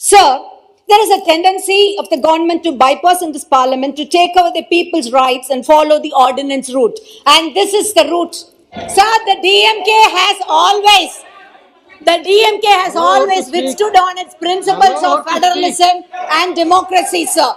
Sir, there is a tendency of the government to bypass in this parliament to take over the people's rights and follow the ordinance route. And this is the route. Sir, the DMK has always withstood on its principles of federalism and democracy, sir.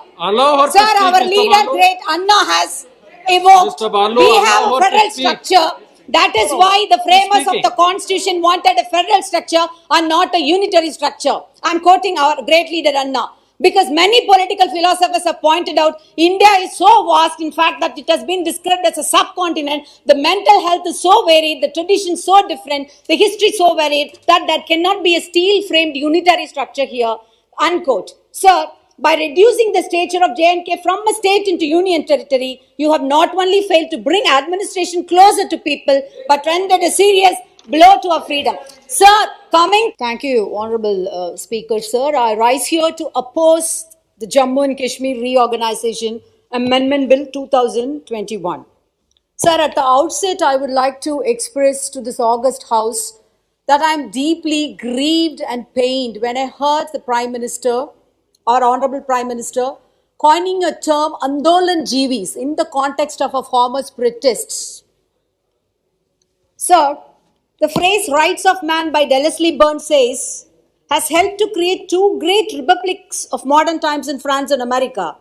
Sir, our leader, great Anna, has evoked. We have a federal structure. That is why the framers of the constitution wanted a federal structure and not a unitary structure. I am quoting our great leader Anna. Because many political philosophers have pointed out, India is so vast, in fact, that it has been described as a subcontinent. The mental health is so varied, the traditions so different, the history so varied, that there cannot be a steel-framed unitary structure here, unquote. Sir, by reducing the stature of J&K from a state into union territory, you have not only failed to bring administration closer to people, but rendered a serious blow to our freedom. Sir, Thank you, Honorable Speaker, sir. I rise here to oppose the Jammu and Kashmir Reorganization Amendment Bill 2021. Sir, at the outset, I would like to express to this august House that I am deeply grieved and pained when I heard the Prime Minister, our Honorable Prime Minister, coining a term Andolan Jeevis in the context of a farmer's protests. Sir, the phrase rights of man by Wellesley Burns says, has helped to create two great republics of modern times in France and America.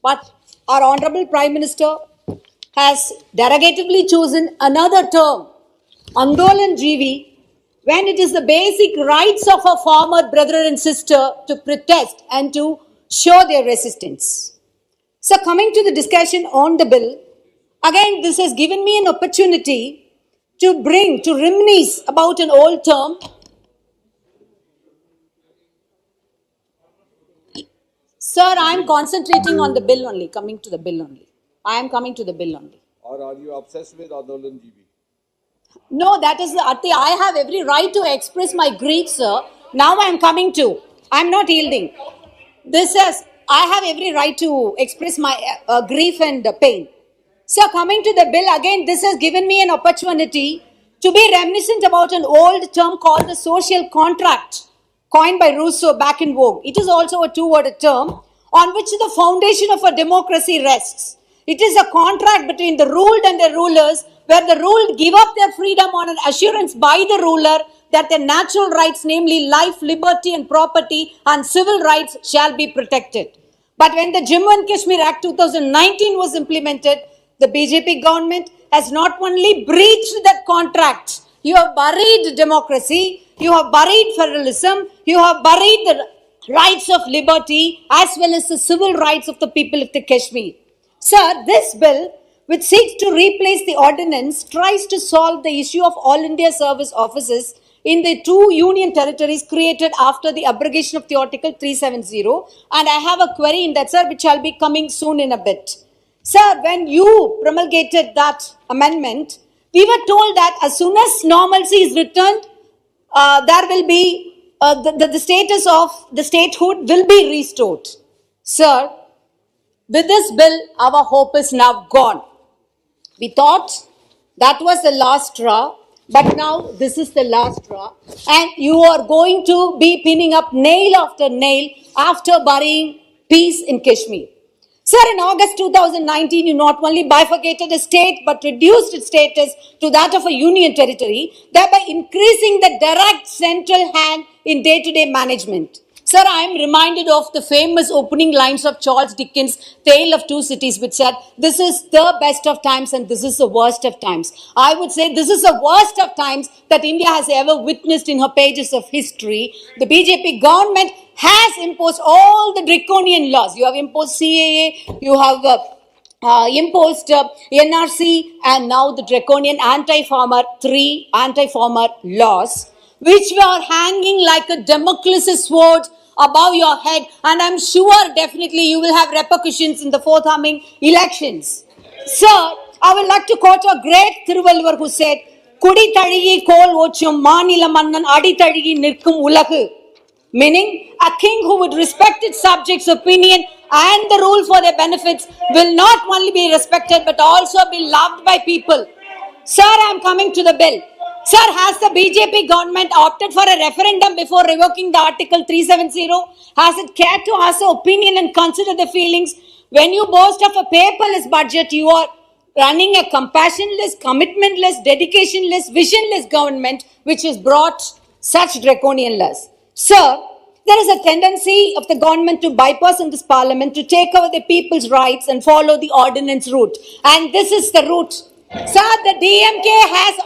But our Honorable Prime Minister has derogatively chosen another term, Andolan Jeevi, when it is the basic rights of a farmer brother and sister to protest and to show their resistance. So coming to the discussion on the bill, again this has given me an opportunity to reminisce about an old term. Sir, I am concentrating on the bill only, coming to the bill only. I am coming to the bill only. Or are you obsessed with Andolan Jeevi? No, that is the Ati. I have every right to express my grief, sir. Now I am coming to. I am not yielding. I have every right to express my grief and pain. So coming to the bill, again, this has given me an opportunity to be reminiscent about an old term called the social contract, coined by Rousseau back in vogue. It is also a two-worded term on which the foundation of a democracy rests. It is a contract between the ruled and the rulers, where the ruled give up their freedom on an assurance by the ruler that their natural rights, namely life, liberty and property and civil rights, shall be protected. But when the Jammu and Kashmir Act 2019 was implemented, the BJP government has not only breached that contract, you have buried democracy, you have buried federalism, you have buried the rights of liberty as well as the civil rights of the people of the Kashmir. Sir, this bill, which seeks to replace the ordinance, tries to solve the issue of All India Service Offices in the two union territories created after the abrogation of the Article 370. And I have a query in that, sir, which shall be coming soon in a bit. Sir, when you promulgated that amendment, we were told that as soon as normalcy is returned, there will be the status of the statehood will be restored. Sir, with this bill, our hope is now gone. We thought that was the last straw, but now this is the last straw. And you are going to be pinning up nail after nail after burying peace in Kashmir. Sir, in August 2019, you not only bifurcated a state, but reduced its status to that of a union territory, thereby increasing the direct central hand in day-to-day management. Sir, I am reminded of the famous opening lines of Charles Dickens' Tale of Two Cities, which said, this is the best of times and this is the worst of times. I would say this is the worst of times that India has ever witnessed in her pages of history. The BJP government has imposed all the draconian laws. You have imposed CAA, you have imposed NRC, and now the draconian anti-farmer laws, which were hanging like a Damocles sword above your head, and I'm sure definitely you will have repercussions in the forthcoming elections. Sir, I would like to quote a great Thiruvalluvar who said, Kudi tazhigi kol ochum manila mannan adi tazhigi nirkum ulagu. Meaning, a king who would respect its subjects' opinion and the rule for their benefits will not only be respected but also be loved by people. Sir, I am coming to the bill. Sir, has the BJP government opted for a referendum before revoking the Article 370? Has it cared to ask the opinion and consider the feelings? When you boast of a paperless budget, you are running a compassionless, commitmentless, dedicationless, visionless government which has brought such draconian laws. Sir, there is a tendency of the government to bypass in this parliament to take over the people's rights and follow the ordinance route. And this is the route. Sir, the DMK has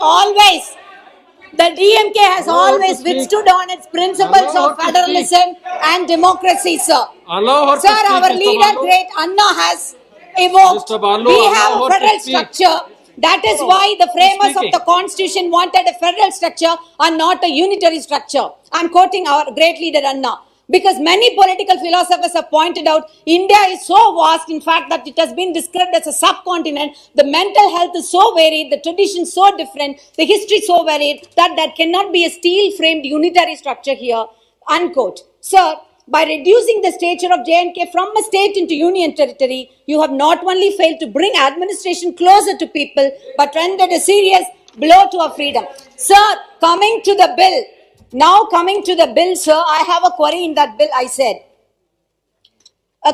always withstood on its principles Allow her of to federalism and democracy, sir. Allow her to Sir, speak, our Mr. leader, Balu. great Anna, has evoked. Mr. Balu, We allow have a her to federal speak. structure. That is why the framers of speaking. the constitution wanted a federal structure and not a unitary structure. I am quoting our great leader Anna. Because many political philosophers have pointed out, India is so vast, in fact, that it has been described as a subcontinent. The mental health is so varied, the traditions so different, the history so varied, that there cannot be a steel-framed unitary structure here, unquote. Sir, by reducing the stature of J&K from a state into union territory, you have not only failed to bring administration closer to people, but rendered a serious blow to our freedom. Sir, coming to the bill, sir, I have a query in that bill, I said.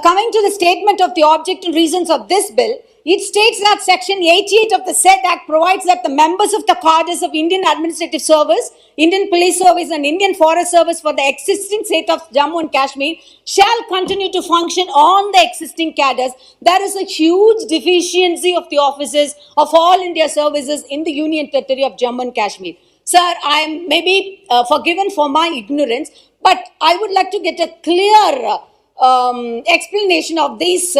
Coming to the statement of the object and reasons of this bill, it states that Section 88 of the said Act provides that the members of the cadres of Indian Administrative Service, Indian Police Service and Indian Forest Service for the existing state of Jammu and Kashmir shall continue to function on the existing cadres. There is a huge deficiency of the officers of all India services in the Union Territory of Jammu and Kashmir. Sir, I am maybe forgiven for my ignorance, but I would like to get a clear explanation of this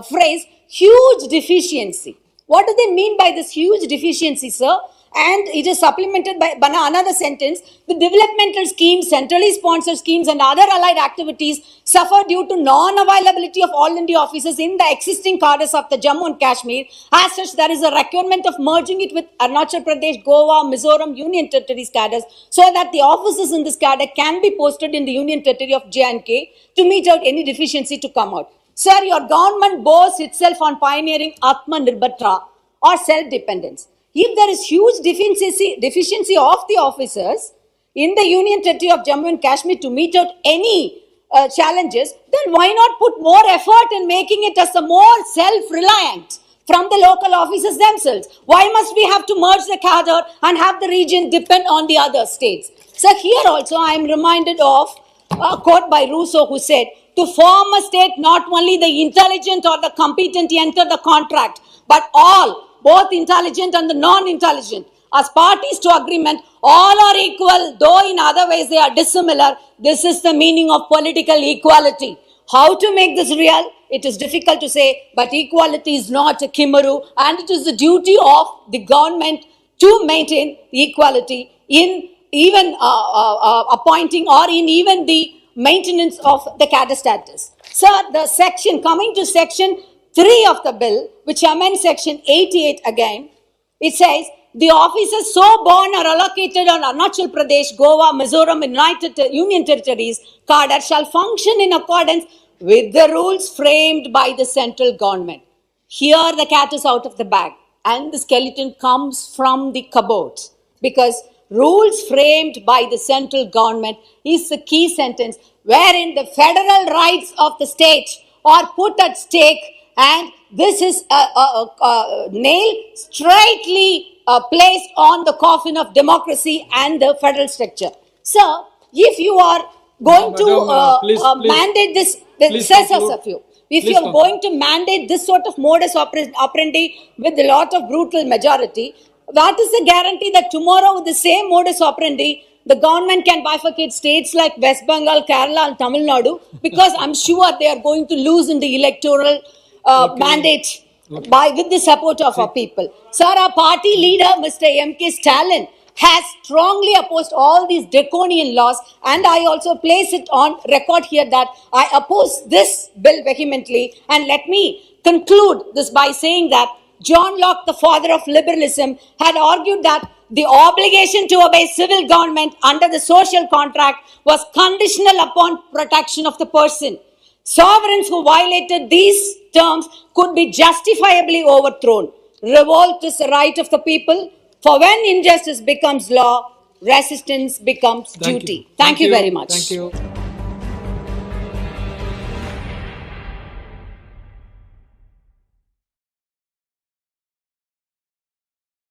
phrase, huge deficiency. What do they mean by this huge deficiency, sir? And it is supplemented by another sentence. The developmental schemes, centrally sponsored schemes and other allied activities suffer due to non-availability of all India officers in the existing cadres of the Jammu and Kashmir. As such, there is a requirement of merging it with Arunachal Pradesh, Goa, Mizoram, Union Territories cadres so that the officers in this cadre can be posted in the Union Territory of J&K to meet out any deficiency to come out. Sir, your government boasts itself on pioneering Atmanirbhar or self-dependence. If there is huge deficiency of the officers in the Union Territory of Jammu and Kashmir to meet out any challenges, then why not put more effort in making it as a more self-reliant from the local officers themselves? Why must we have to merge the cadre and have the region depend on the other states? So here also I am reminded of a quote by Rousseau who said, to form a state, not only the intelligent or the competent enter the contract, but all, both intelligent and the non-intelligent, as parties to agreement, all are equal, though in other ways they are dissimilar. This is the meaning of political equality. How to make this real? It is difficult to say, but equality is not a chimeru, and it is the duty of the government to maintain equality in even appointing or in even the maintenance of the cadre status. Sir, the section, coming to section 3 of the bill, which amends section 88 again, it says, the officers so born or allocated on Arunachal Pradesh, Goa, Mizoram, United Union Territories cadre shall function in accordance with the rules framed by the central government. Here the cat is out of the bag and the skeleton comes from the cupboard, because rules framed by the central government is the key sentence wherein the federal rights of the state are put at stake, and this is nail straightly placed on the coffin of democracy and the federal structure. Sir, if you are going to mandate this, if you are going to mandate this sort of modus operandi with a lot of brutal majority, that is the guarantee that tomorrow with the same modus operandi, the government can bifurcate states like West Bengal, Kerala and Tamil Nadu, because I'm sure they are going to lose in the electoral mandate with the support of our people. Sir, our party leader, Mr. M.K. Stalin, has strongly opposed all these draconian laws, and I also place it on record here that I oppose this bill vehemently. And let me conclude this by saying that John Locke, the father of liberalism, had argued that the obligation to obey civil government under the social contract was conditional upon protection of the person. Sovereigns who violated these terms could be justifiably overthrown. Revolt is the right of the people. For when injustice becomes law, resistance becomes duty. Thank you very much. Thank you.